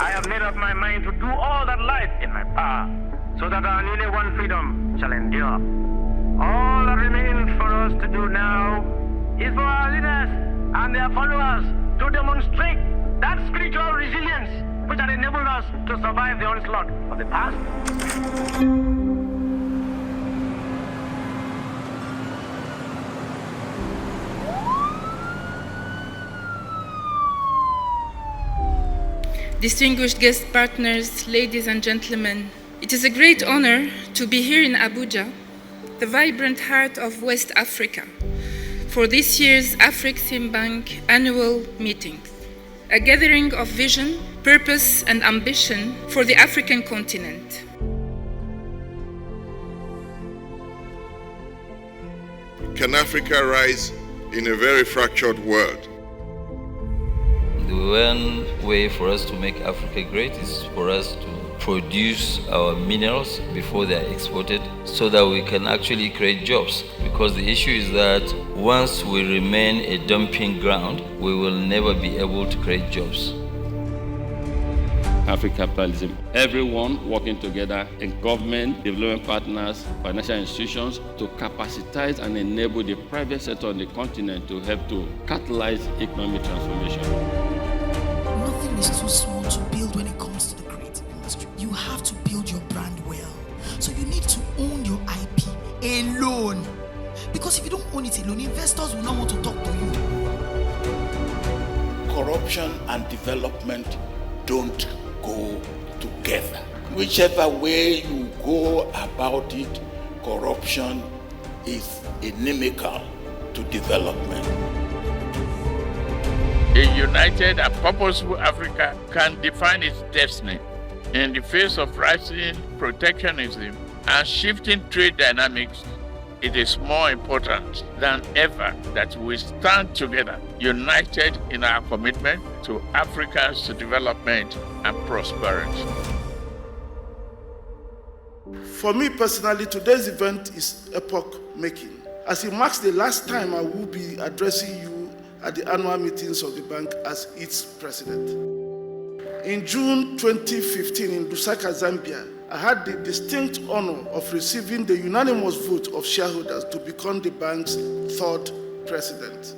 I have made up my mind to do all that lies in my power, so that our newly won freedom shall endure. All that remains for us to do now is for our leaders and their followers to demonstrate that spiritual resilience which has enabled us to survive the onslaught of the past. Distinguished guest partners, ladies and gentlemen, it is a great honor to be here in Abuja, the vibrant heart of West Africa, for this year's Afreximbank annual meetings, a gathering of vision, purpose, and ambition for the African continent. Can Africa rise in a very fractured world? The one way for us to make Africa great is for us to produce our minerals before they are exported so that we can actually create jobs. Because the issue is that once we remain a dumping ground, we will never be able to create jobs. Afrocapitalism, everyone working together in government, development partners, financial institutions to capacitize and enable the private sector on the continent to help to catalyze economic transformation. Nothing is too small to build when it comes to the creative industry. You have to build your brand well. So you need to own your IP alone. Because if you don't own it alone, investors will not want to talk to you. Corruption and development don't go together. Whichever way you go about it, corruption is inimical to development. A united and purposeful Africa can define its destiny in the face of rising protectionism and shifting trade dynamics. It is more important than ever that we stand together, united in our commitment to Africa's development and prosperity. For me personally, today's event is epoch-making, as it marks the last time I will be addressing you at the annual meetings of the bank as its president. In June 2015 in Lusaka, Zambia, I had the distinct honor of receiving the unanimous vote of shareholders to become the bank's third president.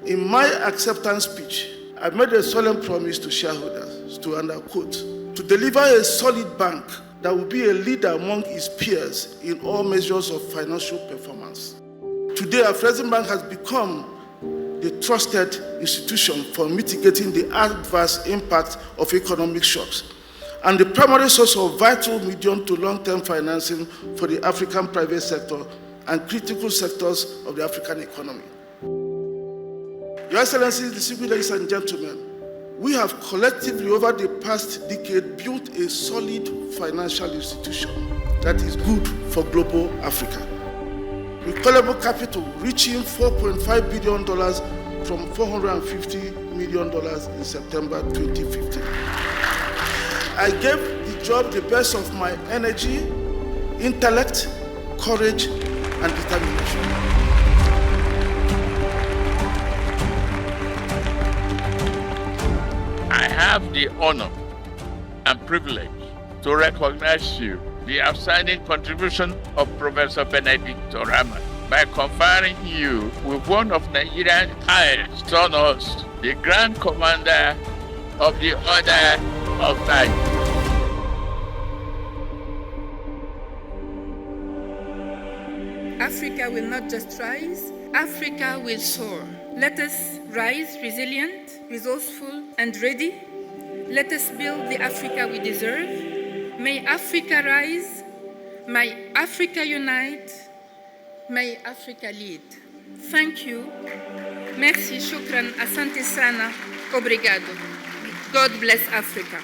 In my acceptance speech, I made a solemn promise to shareholders to, and I quote, to deliver a solid bank that will be a leader among its peers in all measures of financial performance. Today, Afreximbank has become the trusted institution for mitigating the adverse impact of economic shocks and the primary source of vital medium to long-term financing for the African private sector and critical sectors of the African economy. Your Excellencies, distinguished ladies and gentlemen, we have collectively over the past decade built a solid financial institution that is good for global Africa, with callable capital reaching $4.5 billion from $450 million in September 2015. I gave the job the best of my energy, intellect, courage, and determination. I have the honor and privilege to recognize you, the outstanding contribution of Professor Benedict Oramah, by conferring you with one of Nigeria's highest honors, the Grand Commander of the Order of Niger. Africa will not just rise, Africa will soar. Let us rise resilient, resourceful, and ready. Let us build the Africa we deserve. May Africa rise. May Africa unite. May Africa lead. Thank you. Merci, shukran, asante sana, obrigado. God bless Africa.